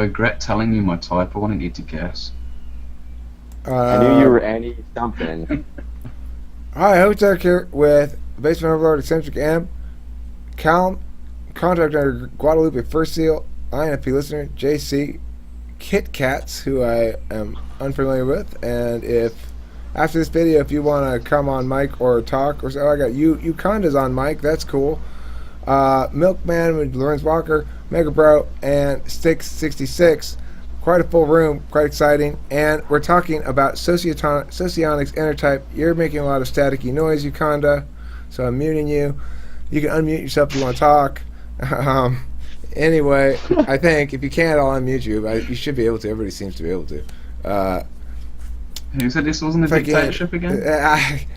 regret telling you my type. I wanted you to guess. I knew you Uh, were any something. Hi, Hypothetical here with Basement Overlord, EccentricM, Calm, Contractor Guadalupe First Seal, INTP listener, JC, Kit Kats, who I am unfamiliar with, and if after this video, if you want to come on mic or talk or so, I got you Conda's on mic, that's cool. Milkman with Lawrence Walker, Mega Bro, and Sticks66. Quite a full room, quite exciting. And we're talking about Socionics Intertype. You're making a lot of staticky noise, Conda, so I'm muting you. You can unmute yourself if you want to talk. Anyway, I think if you can't, I'll unmute you. You should be able to. Everybody seems to be able to. Who said this wasn't a dictatorship again?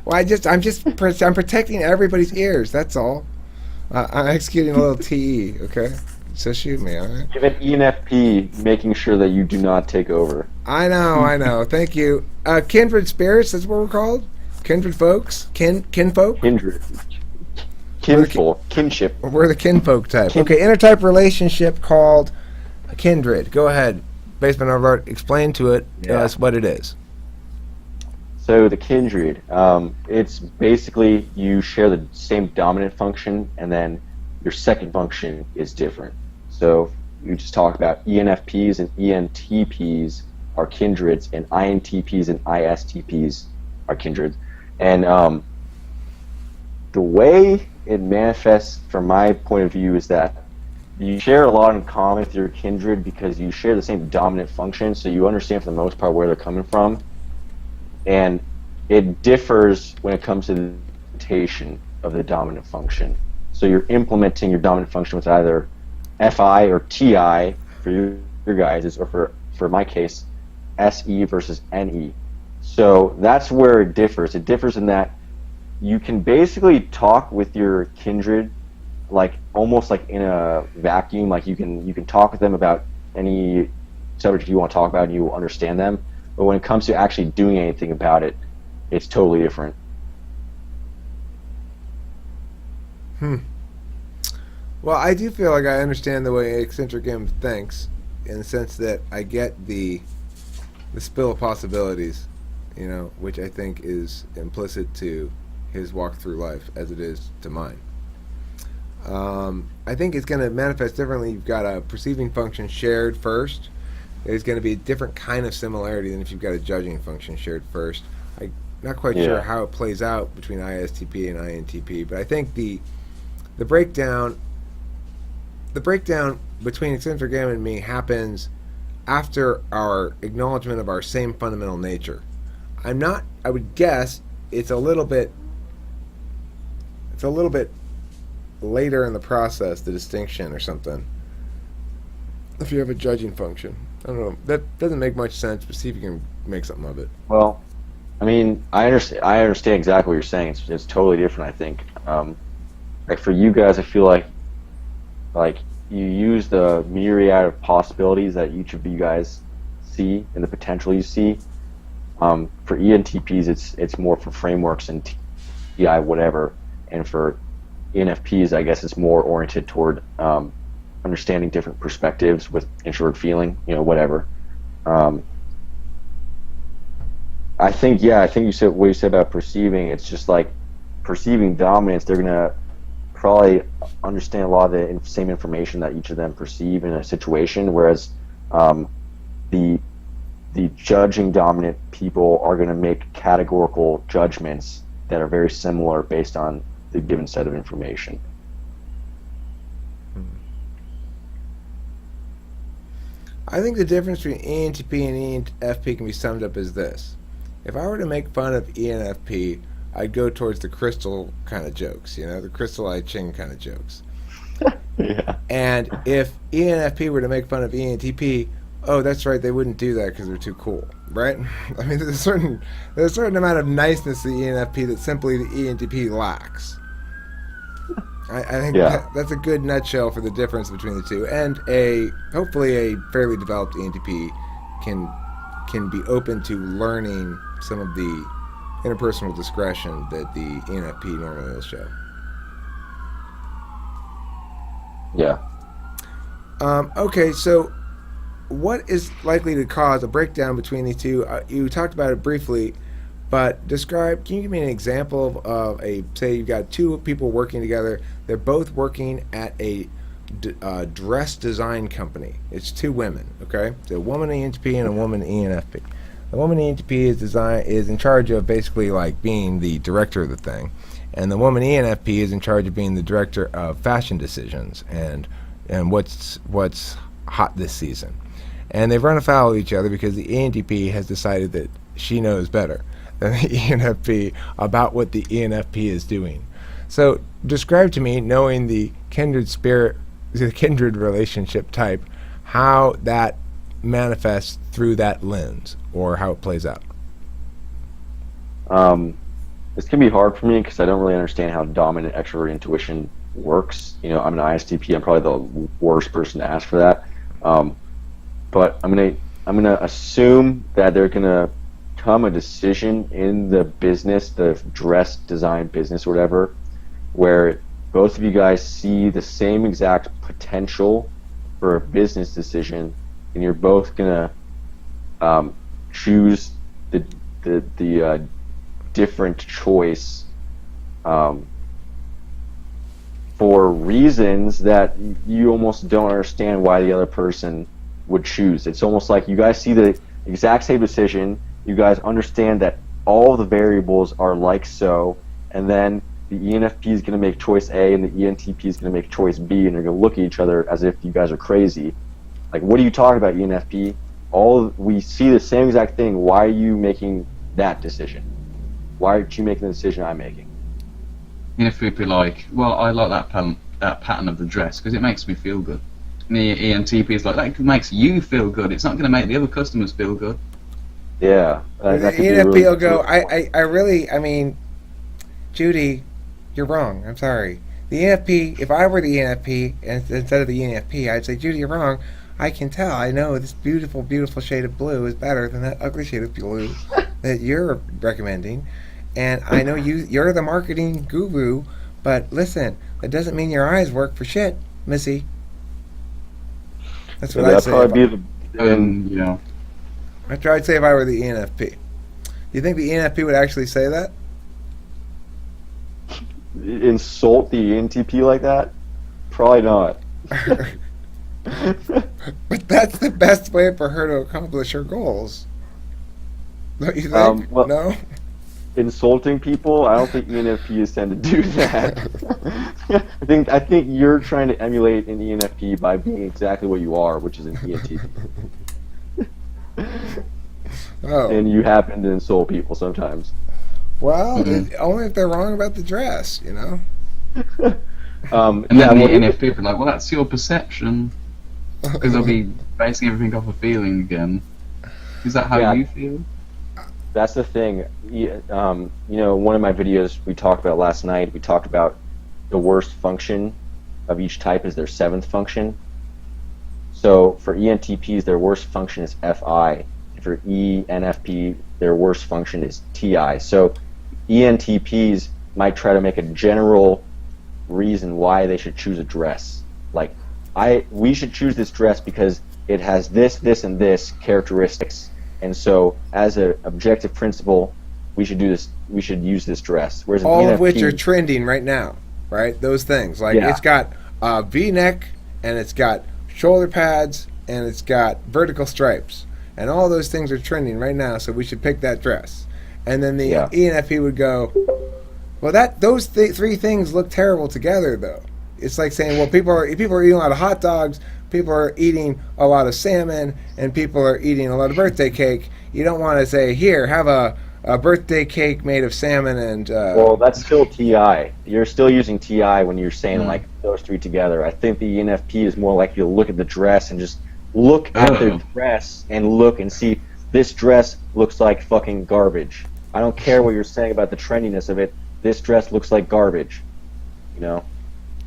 I'm protecting everybody's ears. That's all. I'm executing a little TE. Okay, so shoot me. All right. You have an ENFP making sure that you do not take over. I know. Thank you. Kindred spirits. That's what we're called. Kindred folks. Kinfolk. Kindred. Kinfolk. Kinship. We're the kinfolk type. Okay, intertype relationship called kindred. Go ahead, Basement Overlord. Explain to us what it is. So the kindred, it's basically you share the same dominant function, and then your second function is different. So you just talked about ENFPs and ENTPs are kindreds, and INTPs and ISTPs are kindreds. And the way it manifests, from my point of view, is that you share a lot in common with your kindred because you share the same dominant function, so you understand for the most part where they're coming from. And it differs when it comes to the implementation of the dominant function. So you're implementing your dominant function with either FI or TI for your guys', or for my case, SE versus NE. So that's where it differs. It differs in that you can basically talk with your kindred like almost like in a vacuum. Like you can talk with them about any subject you want to talk about and you will understand them. But when it comes to actually doing anything about it, it's totally different. Well, I do feel like I understand the way EccentricM thinks, in the sense that I get the spill of possibilities, which I think is implicit to his walk through life as it is to mine. I think it's going to manifest differently. You've got a perceiving function shared first. There's going to be a different kind of similarity than if you've got a judging function shared first. I'm not quite sure how it plays out between ISTP and INTP, but I think the breakdown between EccentricM and me happens after our acknowledgement of our same fundamental nature. I would guess it's a little bit later in the process, the distinction or something, if you have a judging function. I don't know. That doesn't make much sense, but see if you can make something of it. Well, I mean, I understand exactly what you're saying. It's totally different, I think. Like for you guys, I feel like you use the myriad of possibilities that each of you guys see and the potential you see. For ENTPs, it's more for frameworks and TI whatever, and for ENFPs, I guess it's more oriented toward understanding different perspectives with introverted feeling, whatever. I think you said what you said about perceiving. It's just like perceiving dominance. They're gonna probably understand a lot of the same information that each of them perceive in a situation, whereas the judging dominant people are gonna make categorical judgments that are very similar based on the given set of information. I think the difference between ENTP and ENFP can be summed up as this. If I were to make fun of ENFP, I'd go towards the crystal kind of jokes, the crystal-eyed Ching kind of jokes. Yeah. And if ENFP were to make fun of ENTP, oh, that's right, they wouldn't do that because they're too cool, right? I mean, there's a certain amount of niceness to the ENFP that simply the ENTP lacks. I think that's a good nutshell for the difference between the two, and hopefully a fairly developed ENTP can be open to learning some of the interpersonal discretion that the ENFP normally will show. Yeah. Okay, so what is likely to cause a breakdown between these two? You talked about it briefly, but describe. Can you give me an example of a, say you've got two people working together. They're both working at a dress design company. It's two women. Okay, so a woman ENTP and a woman ENFP. The woman ENTP is in charge of basically like being the director of the thing, and the woman ENFP is in charge of being the director of fashion decisions and what's hot this season. And they've run afoul of each other because the ENTP has decided that she knows better than the ENFP about what the ENFP is doing. So describe to me, knowing the kindred spirit, the kindred relationship type, how that manifests through that lens, or how it plays out. This can be hard for me because I don't really understand how dominant extrovert intuition works. You know, I'm an ISTP. I'm probably the worst person to ask for that. But I'm gonna assume that they're gonna come a decision in the business, the dress design business or whatever, where both of you guys see the same exact potential for a business decision, and you're both gonna choose the different choice for reasons that you almost don't understand why the other person would choose. It's almost like you guys see the exact same decision, you guys understand that all the variables are like so, and then the ENFP is going to make choice A and the ENTP is going to make choice B, and you're going to look at each other as if you guys are crazy. Like, what are you talking about, ENFP? We see the same exact thing. Why are you making that decision? Why aren't you making the decision I'm making? ENFP would be like, well, I like that pattern of the dress because it makes me feel good. And the ENTP is like, that makes you feel good. It's not going to make the other customers feel good. Yeah. The ENFP will go, I mean, Judy, you're wrong. I'm sorry. The ENFP, if I were the ENFP instead of the ENFP, I'd say, Judy, you're wrong. I can tell. I know this beautiful, beautiful shade of blue is better than that ugly shade of blue that you're recommending. And I know you're the marketing guru, but listen, that doesn't mean your eyes work for shit, Missy. That's what I'd say. That's what I'd say if I were the ENFP. Do you think the ENFP would actually say that? Insult the ENTP like that? Probably not. But that's the best way for her to accomplish her goals. Don't you think? No? Insulting people, I don't think ENFPs tend to do that. I think you're trying to emulate an ENFP by being exactly what you are, which is an ENTP. Oh. And you happen to insult people sometimes. Well, only if they're wrong about the dress, you know? And then the ENFP will be like, well, that's your perception. Because they'll be basing everything off a feeling again. Is that how you feel? That's the thing. You know, one of my videos we talked about last night, we talked about the worst function of each type is their seventh function. So for ENTPs, their worst function is FI. For ENFP, their worst function is TI. So ENTPs might try to make a general reason why they should choose a dress. Like, we should choose this dress because it has this, this, and this characteristics. And so, as an objective principle, we should do this. We should use this dress. Whereas all of which are trending right now, right? Those things, like it's got a V-neck, and it's got shoulder pads, and it's got vertical stripes, and all those things are trending right now. So we should pick that dress. And then the ENFP would go, well, those three things look terrible together, though. It's like saying, well, people are eating a lot of hot dogs. People are eating a lot of salmon, and people are eating a lot of birthday cake. You don't want to say, here, have a birthday cake made of salmon and... Well, that's still TI. You're still using TI when you're saying, like, those three together. I think the ENFP is more like you'll look at the dress and just look at the dress and look and see, this dress looks like fucking garbage. I don't care what you're saying about the trendiness of it. This dress looks like garbage, you know?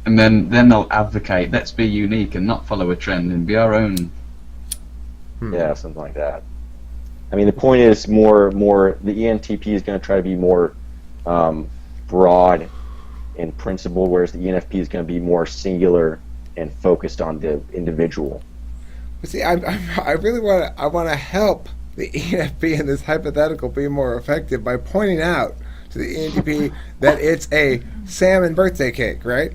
And then they'll advocate, let's be unique and not follow a trend and be our own. Yeah, something like that. I mean, the point is more the ENTP is going to try to be more broad in principle, whereas the ENFP is going to be more singular and focused on the individual. But see, I really want to help the ENFP in this hypothetical be more effective by pointing out to the ENTP that it's a salmon birthday cake, right?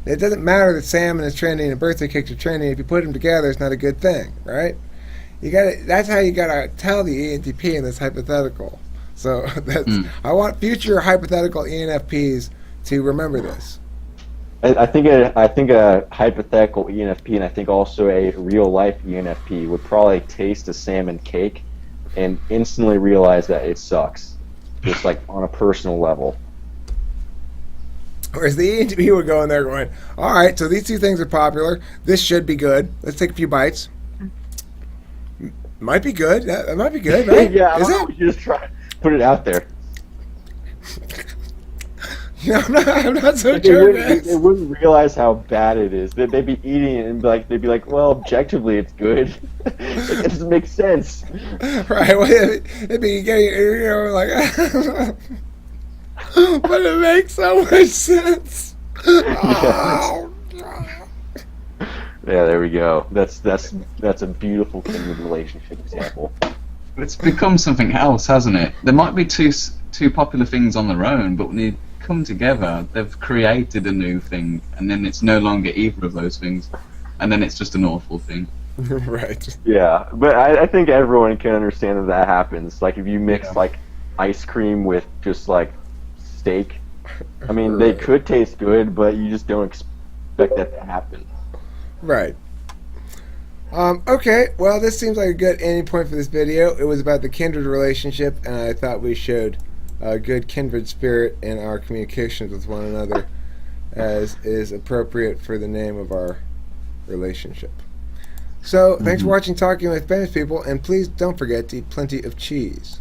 It doesn't matter that salmon is trending and birthday cakes are trending. If you put them together, it's not a good thing, right? That's how you gotta tell the ENTP in this hypothetical. So I want future hypothetical ENFPs to remember this. I think a hypothetical ENFP and I think also a real life ENFP would probably taste a salmon cake and instantly realize that it sucks, just like on a personal level. Whereas the ENTP would go in there going, all right, so these two things are popular. This should be good. Let's take a few bites. Might be good. That might be good, right? Yeah, Is it? you just try to put it out there. I'm not so sure, guys. They wouldn't realize how bad it is. They'd be eating it and they'd be like, well, objectively, it's good. It doesn't make sense. Right. Well, it'd be getting, like, but it makes so much sense. Oh, yeah, there we go. That's a beautiful kindred relationship example. It's become something else, hasn't it? There might be two popular things on their own, but when they come together, they've created a new thing, and then it's no longer either of those things, and then it's just an awful thing. Right. Yeah, but I think everyone can understand that happens. Like if you mix like ice cream with just like steak, I mean they could taste good, but you just don't expect that to happen. Right. Okay, well, this seems like a good ending point for this video. It was about the kindred relationship, and I thought we showed a good kindred spirit in our communications with one another, as is appropriate for the name of our relationship. So, thanks for watching Talking with Famous People, and please don't forget to eat plenty of cheese.